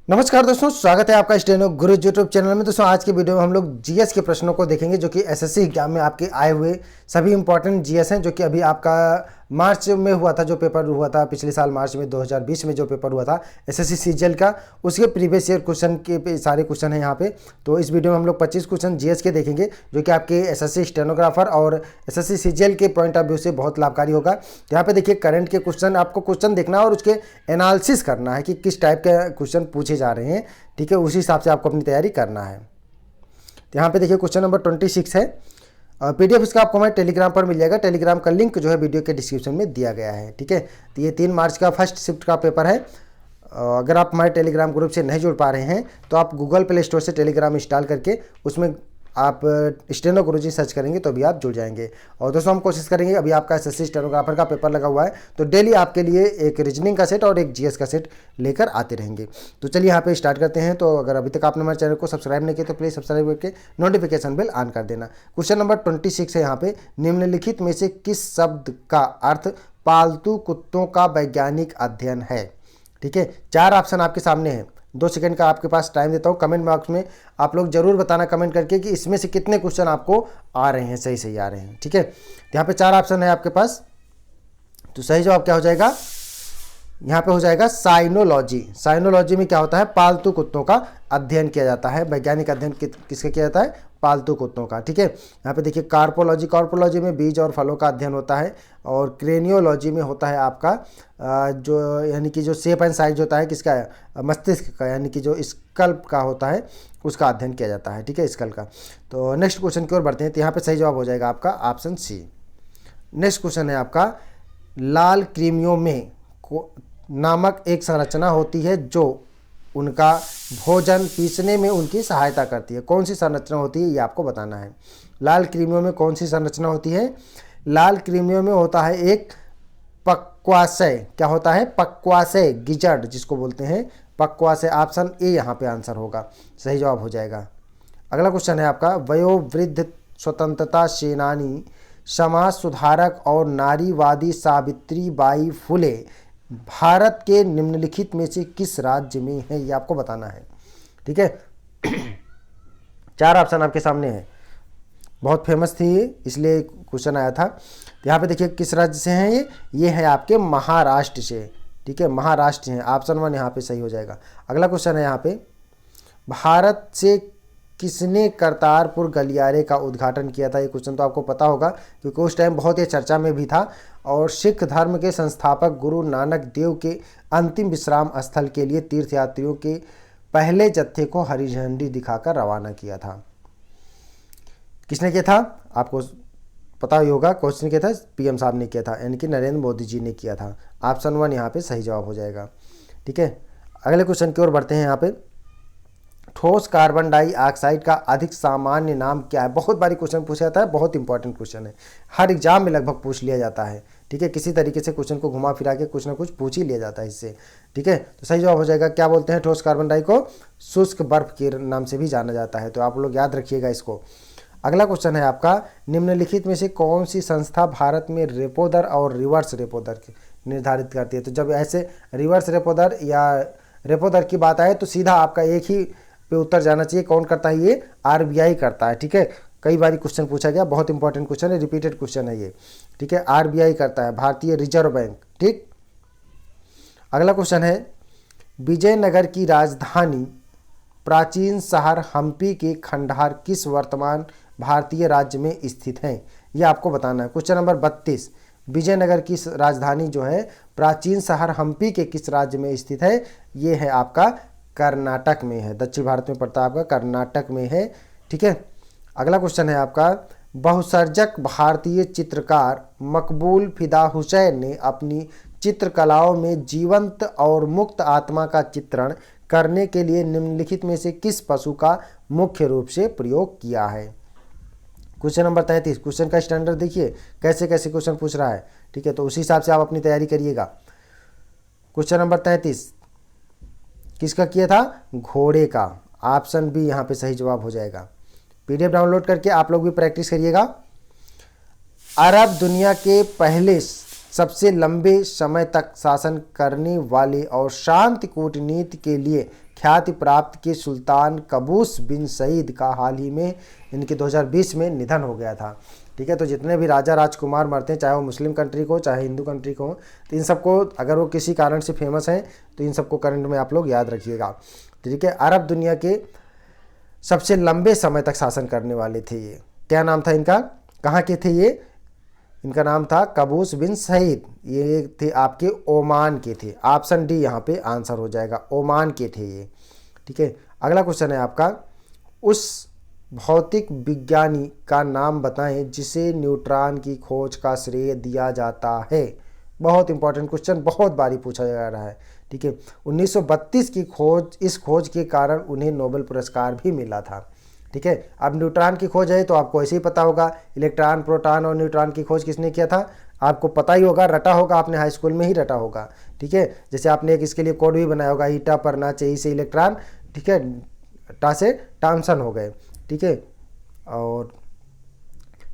नमस्कार दोस्तों, स्वागत है आपका स्टेनो गुरु यूट्यूब चैनल में। दोस्तों आज की वीडियो में हम लोग जीएस के प्रश्नों को देखेंगे जो कि एसएससी एग्जाम में आपके आए हुए सभी इंपॉर्टेंट जीएस हैं, जो कि अभी आपका मार्च में हुआ था, जो पेपर हुआ था पिछले साल मार्च में 2020 में जो पेपर हुआ था एसएससी सीजीएल का, उसके प्रीवियस ईयर क्वेश्चन के सारे क्वेश्चन हैं यहाँ पे। तो इस वीडियो में हम लोग 25 क्वेश्चन जीएस के देखेंगे जो कि आपके एसएससी स्टेनोग्राफर और एसएससी सीजीएल के पॉइंट ऑफ व्यू से बहुत लाभकारी होगा। तो यहाँ पे देखिए करंट के क्वेश्चन, आपको क्वेश्चन देखना है और उसके एनालिसिस करना है कि किस टाइप के क्वेश्चन पूछे जा रहे हैं, ठीक है। उसी हिसाब से आपको अपनी तैयारी करना है। तो यहाँ पे देखिए क्वेश्चन नंबर 26 है। पीडीएफ इसका आपको हमारे टेलीग्राम पर मिल जाएगा। टेलीग्राम का लिंक जो है वीडियो के डिस्क्रिप्शन में दिया गया है, ठीक है। तो ये 3 मार्च का फर्स्ट शिफ्ट का पेपर है। अगर आप हमारे टेलीग्राम ग्रुप से नहीं जुड़ पा रहे हैं तो आप गूगल प्ले स्टोर से टेलीग्राम इंस्टॉल करके उसमें आप स्टेनो गुरुजी सर्च करेंगे तो अभी आप जुड़ जाएंगे। और दोस्तों हम कोशिश करेंगे, अभी आपका एसएससी स्टेनोग्राफर का पेपर लगा हुआ है तो डेली आपके लिए एक रीजनिंग का सेट और एक जीएस का सेट लेकर आते रहेंगे। तो चलिए यहाँ पे स्टार्ट करते हैं। तो अगर अभी तक आपने हमारे चैनल को सब्सक्राइब नहीं किया तो प्लीज़ सब्सक्राइब करके नोटिफिकेशन बेल ऑन कर देना। क्वेश्चन नंबर 26 है यहाँ पे, निम्नलिखित में से किस शब्द का अर्थ पालतू कुत्तों का वैज्ञानिक अध्ययन है, ठीक है। 4 ऑप्शन आपके सामने हैं। 2 सेकंड का आपके पास टाइम देता हूँ। कमेंट बॉक्स में आप लोग जरूर बताना कमेंट करके कि इसमें से कितने क्वेश्चन आपको आ रहे हैं, सही सही आ रहे हैं, ठीक है। यहाँ पे 4 ऑप्शन है आपके पास। तो सही जवाब क्या हो जाएगा, यहाँ पे हो जाएगा साइनोलॉजी। साइनोलॉजी में क्या होता है, पालतू कुत्तों का अध्ययन किया जाता है। वैज्ञानिक अध्ययन किसका किया जाता है, पालतू कुत्तों का, ठीक है। यहाँ पे देखिए कार्पोलॉजी, कार्पोलॉजी में बीज और फलों का अध्ययन होता है। और क्रेनियोलॉजी में होता है आपका जो यानी कि जो शेप एंड साइज होता है किसका, मस्तिष्क का, यानी कि जो स्कल्प का होता है उसका अध्ययन किया जाता है, ठीक है, स्कल का। तो नेक्स्ट क्वेश्चन की ओर बढ़ते हैं। तो यहाँ पे सही जवाब हो जाएगा आपका ऑप्शन सी। नेक्स्ट क्वेश्चन है आपका, लाल कृमियों में नामक एक संरचना होती है जो उनका भोजन पीसने में उनकी सहायता करती है। कौन सी संरचना होती है ये आपको बताना है। लाल कृमियों में कौन सी संरचना होती है, लाल कृमियों में होता है एक पक्वाशय। क्या होता है, पक्वाशय, गिजर्ड जिसको बोलते हैं, पक्वाशय। ऑप्शन ए यहाँ पे आंसर होगा, सही जवाब हो जाएगा। अगला क्वेश्चन है आपका, वयोवृद्ध स्वतंत्रता सेनानी, समाज सुधारक और नारीवादी सावित्री बाई फुले भारत के निम्नलिखित में से किस राज्य में है, ये आपको बताना है, ठीक है। 4 ऑप्शन आपके सामने है। बहुत फेमस थी ये, इसलिए क्वेश्चन आया था। तो यहाँ पे देखिए किस राज्य से हैं ये है आपके महाराष्ट्र से, ठीक है, महाराष्ट्र हैं। ऑप्शन 1 यहाँ पे सही हो जाएगा। अगला क्वेश्चन है यहाँ पे, भारत से किसने करतारपुर गलियारे का उद्घाटन किया था। ये क्वेश्चन तो आपको पता होगा क्योंकि उस टाइम बहुत ही चर्चा में भी था। और सिख धर्म के संस्थापक गुरु नानक देव के अंतिम विश्राम स्थल के लिए तीर्थयात्रियों के पहले जत्थे को हरी झंडी दिखाकर रवाना किया था। किसने किया था, आपको पता ही होगा। क्वेश्चन किया था, पीएम साहब ने किया था, यानी कि नरेंद्र मोदी जी ने किया था। ऑप्शन 1 यहाँ पे सही जवाब हो जाएगा, ठीक है। अगले क्वेश्चन की ओर बढ़ते हैं। यहाँ पे ठोस कार्बन डाइऑक्साइड का अधिक सामान्य नाम क्या है। बहुत बारी क्वेश्चन पूछा जाता है, बहुत इंपॉर्टेंट क्वेश्चन है, हर एग्जाम में लगभग पूछ लिया जाता है, ठीक है। किसी तरीके से क्वेश्चन को घुमा फिरा के कुछ ना कुछ पूछ ही लिया जाता है इससे, ठीक है। तो सही जवाब हो जाएगा, क्या बोलते हैं, ठोस कार्बन डाइ को शुष्क बर्फ के नाम से भी जाना जाता है। तो आप लोग याद रखिएगा इसको। अगला क्वेश्चन है आपका, निम्नलिखित में से कौन सी संस्था भारत में रेपो दर और रिवर्स रेपो दर निर्धारित करती है। तो जब ऐसे रिवर्स रेपो दर या रेपो दर की बात आए तो सीधा आपका एक ही पे उत्तर जाना चाहिए। कौन करता है, ये आरबीआई करता है, ठीक है। कई बार क्वेश्चन पूछा गया, बहुत इंपॉर्टेंट क्वेश्चन है, रिपीटेड क्वेश्चन है ये, ठीक है। आरबीआई करता है, भारतीय रिजर्व बैंक, ठीक। अगला क्वेश्चन है, विजयनगर की राजधानी प्राचीन शहर हम्पी के खंडहर किस वर्तमान भारतीय राज्य में स्थित हैं, ये आपको बताना है। क्वेश्चन नंबर 32, विजयनगर की राजधानी जो है प्राचीन शहर हम्पी के किस राज्य में स्थित है, ये है आपका कर्नाटक में है। दक्षिण भारत में पड़ता है, आपका कर्नाटक में है, ठीक है। अगला क्वेश्चन है आपका, बहुसर्जक भारतीय चित्रकार मकबूल फिदा हुसैन ने अपनी चित्रकलाओं में जीवंत और मुक्त आत्मा का चित्रण करने के लिए निम्नलिखित में से किस पशु का मुख्य रूप से प्रयोग किया है। क्वेश्चन नंबर 33, क्वेश्चन का स्टैंडर्ड देखिए कैसे कैसे क्वेश्चन पूछ रहा है, ठीक है। तो उसी हिसाब से आप अपनी तैयारी करिएगा। क्वेश्चन नंबर 33 किसका किया था, घोड़े का। ऑप्शन बी यहाँ पे सही जवाब हो जाएगा। पीडीएफ डाउनलोड करके आप लोग भी प्रैक्टिस करिएगा। अरब दुनिया के पहले सबसे लंबे समय तक शासन करने वाले और शांति कूटनीति के लिए ख्याति प्राप्त के सुल्तान कबूस बिन सईद का हाल ही में इनके 2020 में निधन हो गया था। ठीक है, तो जितने भी राजा राजकुमार मरते हैं, चाहे वो मुस्लिम कंट्री को चाहे हिंदू कंट्री को, तो इन सबको अगर वो किसी कारण से फेमस हैं तो इन सबको करंट में आप लोग याद रखिएगा। ठीक है, अरब दुनिया के सबसे लंबे समय तक शासन करने वाले थे ये। क्या नाम था इनका, कहाँ के थे ये? इनका नाम था कबूस बिन सईद। ये थे आपके ओमान के थे। ऑप्शन डी यहाँ पे आंसर हो जाएगा, ओमान के थे ये। ठीक है, अगला क्वेश्चन है आपका, उस भौतिक विज्ञानी का नाम बताएं जिसे न्यूट्रॉन की खोज का श्रेय दिया जाता है। बहुत इंपॉर्टेंट क्वेश्चन, बहुत बारी पूछा जा रहा है। ठीक है, 1932 की खोज, इस खोज के कारण उन्हें नोबेल पुरस्कार भी मिला था। ठीक है, अब न्यूट्रॉन की खोज है तो आपको ऐसे ही पता होगा, इलेक्ट्रॉन, प्रोटॉन और न्यूट्रॉन की खोज किसने किया था, आपको पता ही होगा, रटा होगा आपने, हाई स्कूल में ही रटा होगा। ठीक है, जैसे आपने एक इसके लिए कोड भी बनाया होगा, ईटा पर ना चाहिए से इलेक्ट्रॉन, ठीक है, टा से टॉमसन हो गए। ठीक है, और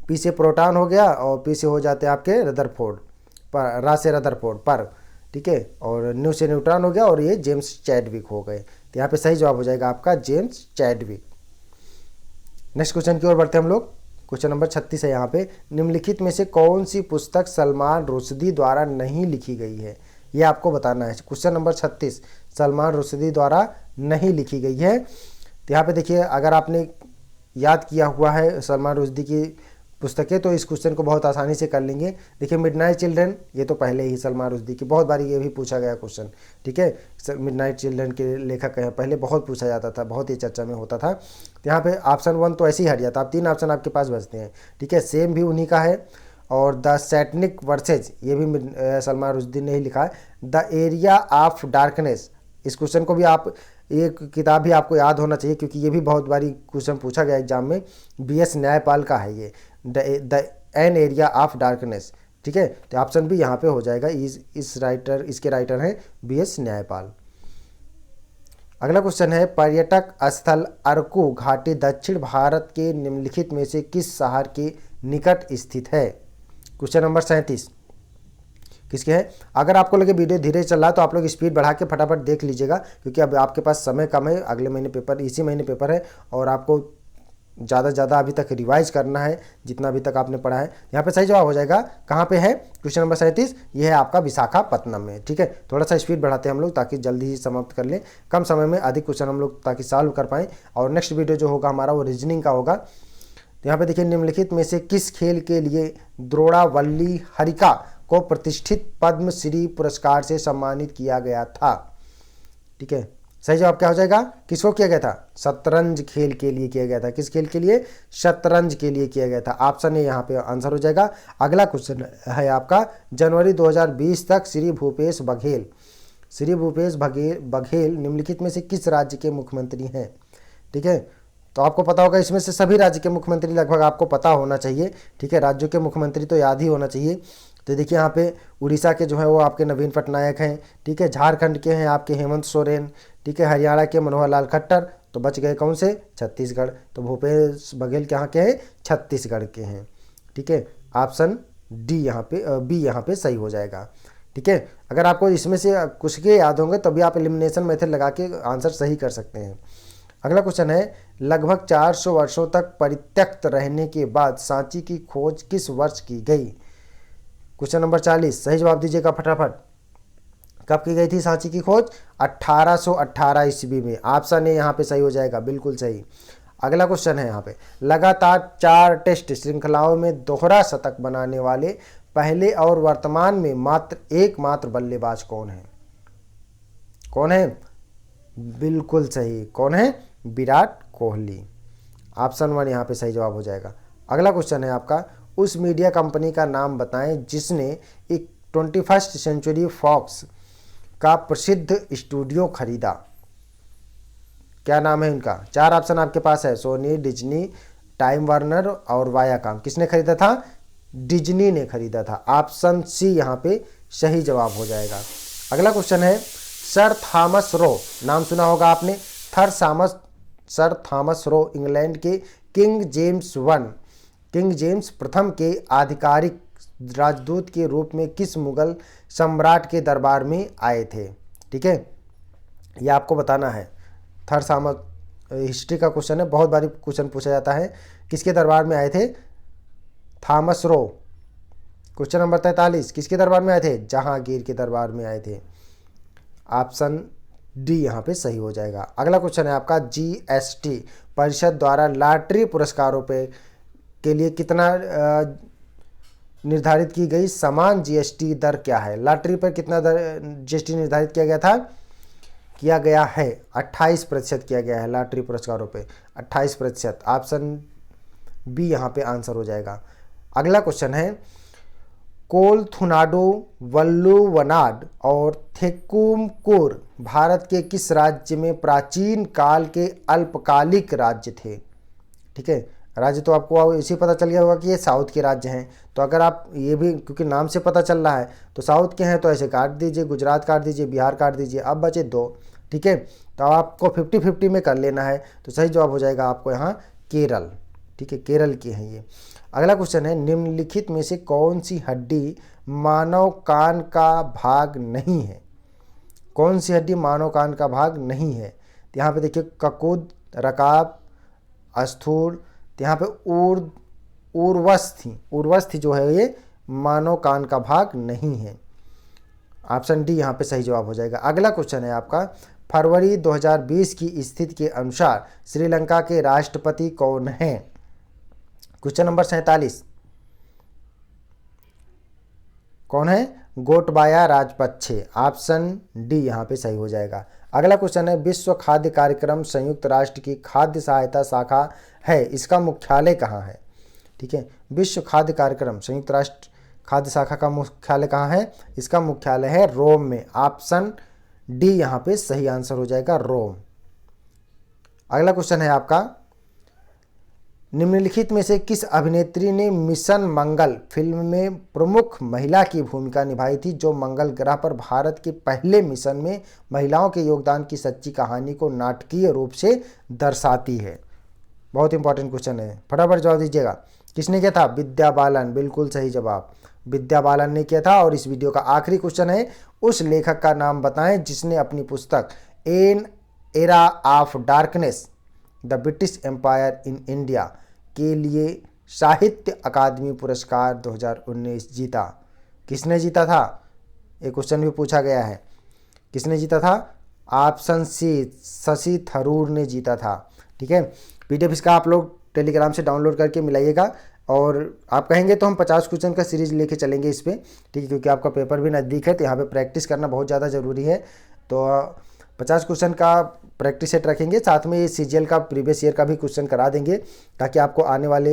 पी से प्रोटॉन हो गया और पी से हो जाते हैं आपके रदरफोर्ड पर, रा से रदरफोर्ड पर। ठीक है, और न्यू से न्यूट्रॉन हो गया और ये जेम्स चैडविक हो गए। तो यहाँ पे सही जवाब हो जाएगा आपका जेम्स चैडविक। नेक्स्ट क्वेश्चन की ओर बढ़ते हैं हम लोग। क्वेश्चन नंबर 36 है यहाँ पे, निम्नलिखित में से कौन सी पुस्तक सलमान रुश्दी द्वारा नहीं लिखी गई है, ये आपको बताना है। क्वेश्चन नंबर 36 सलमान रुश्दी द्वारा नहीं लिखी गई है। तो यहाँ पे देखिए, अगर आपने याद किया हुआ है सलमान रुश्दी की पुस्तकें तो इस क्वेश्चन को बहुत आसानी से कर लेंगे। देखिए, मिडनाइट चिल्ड्रन, ये तो पहले ही सलमान रुश्दी की, बहुत बारी ये भी पूछा गया क्वेश्चन। ठीक है, मिडनाइट चिल्ड्रन के लेखक हैं, पहले बहुत पूछा जाता था, बहुत ही चर्चा में होता था। तो यहाँ पे ऑप्शन 1 तो ऐसे ही हट जाता, अब 3 ऑप्शन आपके पास बचते हैं। ठीक है, सेम भी उन्हीं का है, और द सैटनिक वर्सेज ये भी सलमान रुश्दी ने ही लिखा है। द एरिया ऑफ डार्कनेस, इस क्वेश्चन को भी आप, एक किताब भी आपको याद होना चाहिए क्योंकि ये भी बहुत बारी क्वेश्चन पूछा गया एग्जाम में, BS न्यायपाल का है ये, the an area of darkness. ठीक है, तो ऑप्शन भी यहाँ पे हो जाएगा, इसके राइटर हैं BS न्यायपाल। अगला क्वेश्चन है, पर्यटक स्थल अरकू घाटी दक्षिण भारत के निम्नलिखित में से किस शहर के निकट स्थित है? क्वेश्चन नंबर 37 किसके है? अगर आपको लगे वीडियो धीरे चल रहा है तो आप लोग स्पीड बढ़ा के फटाफट देख लीजिएगा, क्योंकि अब आपके पास समय कम है, अगले महीने पेपर, इसी महीने पेपर है, और आपको ज़्यादा से ज़्यादा अभी तक रिवाइज करना है जितना अभी तक आपने पढ़ा है। यहाँ पे सही जवाब हो जाएगा, कहाँ पे है? क्वेश्चन नंबर 37, ये है आपका विशाखापत्तनम में। ठीक है, थोड़ा सा स्पीड बढ़ाते हैं हम लोग ताकि जल्दी ही समाप्त कर लें, कम समय में अधिक क्वेश्चन हम लोग ताकि सॉल्व कर पाएँ। और नेक्स्ट वीडियो जो होगा हमारा वो रीजनिंग का होगा। तो यहाँ पे देखिए, निम्नलिखित में से किस खेल के लिए द्रोणावल्ली हरिका को प्रतिष्ठित पद्मश्री पुरस्कार से सम्मानित किया गया था? ठीक है, सही जवाब क्या हो जाएगा? किसको किया गया था? शतरंज खेल के लिए किया गया था। किस खेल के लिए? शतरंज के लिए किया गया था। ऑप्शन ए यहाँ पे आंसर हो जाएगा। अगला क्वेश्चन है आपका, जनवरी 2020 तक श्री भूपेश बघेल निम्नलिखित में से किस राज्य के मुख्यमंत्री हैं? ठीक है, तो आपको पता होगा, इसमें से सभी राज्य के मुख्यमंत्री लगभग आपको पता होना चाहिए। ठीक है, राज्यों के मुख्यमंत्री तो याद ही होना चाहिए। तो देखिए, यहाँ पे उड़ीसा के जो है वो आपके नवीन पटनायक हैं। ठीक है, झारखंड के हैं आपके हेमंत सोरेन। ठीक है, हरियाणा के मनोहर लाल खट्टर। तो बच गए कौन से? छत्तीसगढ़। तो भूपेश बघेल कहाँ के हैं? छत्तीसगढ़ के हैं। ठीक है, ऑप्शन डी यहाँ पे, बी यहाँ पे सही हो जाएगा। ठीक है, अगर आपको इसमें से कुछ के याद होंगे तभी आप एलिमिनेशन मेथड लगा के आंसर सही कर सकते हैं। अगला क्वेश्चन है, लगभग 400 वर्षों तक परित्यक्त रहने के बाद सांची की खोज किस वर्ष की गई? क्वेश्चन नंबर 40, सही जवाब दीजिएगा फटाफट। कब की गई थी सांची की खोज? 1818 ईस्वी में। ऑप्शन ए यहाँ पे सही हो जाएगा, बिल्कुल सही। अगला क्वेश्चन है यहाँ पे, लगातार 4 टेस्ट श्रृंखलाओं में दोहरा शतक बनाने वाले पहले और वर्तमान में एकमात्र बल्लेबाज कौन है? कौन है? बिल्कुल सही, कौन है? विराट कोहली। ऑप्शन 1 यहाँ पे सही जवाब हो जाएगा। अगला क्वेश्चन है आपका, उस मीडिया कंपनी का नाम बताएं जिसने एक 21st सेंचुरी फॉक्स का प्रसिद्ध स्टूडियो खरीदा। क्या नाम है उनका? 4 ऑप्शन आपके पास है, सोनी, डिज्नी, टाइम वार्नर और वायाकॉम। किसने खरीदा था? डिज्नी ने खरीदा था। ऑप्शन सी यहाँ पे सही जवाब हो जाएगा। अगला क्वेश्चन है, सर थॉमस रो, नाम सुना होगा आपने। सर थॉमस रो इंग्लैंड के किंग जेम्स प्रथम के आधिकारिक राजदूत के रूप में किस मुगल सम्राट के दरबार में आए थे? ठीक है, ये आपको बताना है। थर्ड सामक हिस्ट्री का क्वेश्चन है, बहुत बारी क्वेश्चन पूछा जाता है। किसके दरबार में आए थे? Thomas Roe. क्वेश्चन नंबर 43, किसके दरबार में आए थे? जहांगीर के दरबार में आए थे। ऑप्शन डी यहाँ पे सही हो जाएगा। अगला क्वेश्चन है आपका, जीएसटी परिषद द्वारा लॉटरी पुरस्कारों पे के लिए कितना निर्धारित की गई समान जीएसटी दर क्या है? लॉटरी पर कितना दर जीएसटी निर्धारित किया गया था? किया गया है 28% किया गया है लॉटरी पुरस्कारों पे, 28%। ऑप्शन बी यहाँ पे आंसर हो जाएगा। अगला क्वेश्चन है, कोलथुनाडु, वल्लुवनाड और थेक्कुमकुर भारत के किस राज्य में प्राचीन काल के अल्पकालिक राज्य थे? ठीक है, राज्य तो आपको इसी पता चल गया होगा कि ये साउथ के राज्य हैं। तो अगर आप ये भी, क्योंकि नाम से पता चल रहा है, तो साउथ के हैं तो ऐसे काट दीजिए, गुजरात काट दीजिए, बिहार काट दीजिए, अब बचे 2। ठीक है, तो आपको 50-50 में कर लेना है। तो सही जवाब हो जाएगा आपको यहाँ केरल। ठीक है, केरल के हैं ये। अगला क्वेश्चन है, निम्नलिखित में से कौन सी हड्डी मानव कान का भाग नहीं है? कौन सी हड्डी मानव कान का भाग नहीं है? तो यहाँ पे देखिए, ककुद, रकाब, स्थूल, तो यहाँ पे उर्वस्थि जो है ये मानव कान का भाग नहीं है। ऑप्शन डी यहाँ पे सही जवाब हो जाएगा। अगला क्वेश्चन है आपका, फरवरी 2020 की स्थिति के अनुसार श्रीलंका के राष्ट्रपति कौन हैं? क्वेश्चन नंबर 47, कौन है? गोटबाया राजपक्षे। ऑप्शन डी यहाँ पे सही हो जाएगा। अगला क्वेश्चन है, विश्व खाद्य कार्यक्रम संयुक्त राष्ट्र की खाद्य सहायता शाखा है, इसका मुख्यालय कहाँ है? ठीक है, विश्व खाद्य कार्यक्रम संयुक्त राष्ट्र खाद्य शाखा का मुख्यालय कहाँ है? इसका मुख्यालय है रोम में। ऑप्शन डी यहाँ पे सही आंसर हो जाएगा, रोम। अगला क्वेश्चन है आपका, निम्नलिखित में से किस अभिनेत्री ने मिशन मंगल फिल्म में प्रमुख महिला की भूमिका निभाई थी, जो मंगल ग्रह पर भारत के पहले मिशन में महिलाओं के योगदान की सच्ची कहानी को नाटकीय रूप से दर्शाती है? बहुत इंपॉर्टेंट क्वेश्चन है, फटाफट जवाब दीजिएगा। किसने किया था? विद्या बालन, बिल्कुल सही जवाब, विद्या बालन ने किया था। और इस वीडियो का आखिरी क्वेश्चन है, उस लेखक का नाम बताएं जिसने अपनी पुस्तक an era of darkness the British empire in India के लिए साहित्य अकादमी पुरस्कार 2019 जीता। किसने जीता था? एक क्वेश्चन भी पूछा गया है, किसने जीता था? ऑप्शन सी, शशि थरूर ने जीता था। ठीक है, पीडीएफ इसका आप लोग टेलीग्राम से डाउनलोड करके मिलाइएगा, और आप कहेंगे तो हम 50 क्वेश्चन का सीरीज लेके चलेंगे इस पर। ठीक है, क्योंकि आपका पेपर भी नज़दीक है, तो यहाँ पे प्रैक्टिस करना बहुत ज़्यादा ज़रूरी है। तो 50 क्वेश्चन का प्रैक्टिस सेट रखेंगे, साथ में ये सीजीएल का प्रीवियस ईयर का भी क्वेश्चन करा देंगे, ताकि आपको आने वाले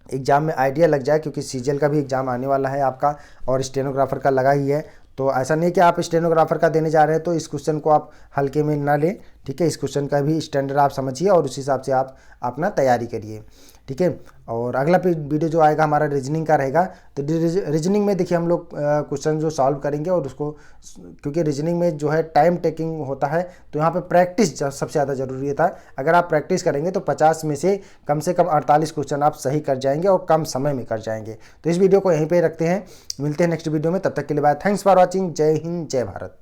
एग्जाम में आइडिया लग जाए, क्योंकि सीजीएल का भी एग्जाम आने वाला है आपका, और स्टेनोग्राफर का लगा ही है। तो ऐसा नहीं कि आप स्टेनोग्राफर का देने जा रहे हैं तो इस क्वेश्चन को आप हल्के में ना लें। ठीक है, इस क्वेश्चन का भी स्टैंडर्ड आप समझिए और उस हिसाब से आप अपना तैयारी करिए। ठीक है, और अगला वीडियो जो आएगा हमारा रीजनिंग का रहेगा। तो रीजनिंग में देखिए हम लोग क्वेश्चन जो सॉल्व करेंगे, और उसको, क्योंकि रीजनिंग में जो है टाइम टेकिंग होता है, तो यहाँ पे प्रैक्टिस सबसे ज़्यादा ज़रूरी होता है। अगर आप प्रैक्टिस करेंगे तो 50 में से कम 48 क्वेश्चन आप सही कर जाएंगे और कम समय में कर जाएंगे। तो इस वीडियो को यहीं पर रखते हैं, मिलते हैं नेक्स्ट वीडियो में, तब तक के लिए बाय। Thanks for watching. जय हिंद, जय भारत।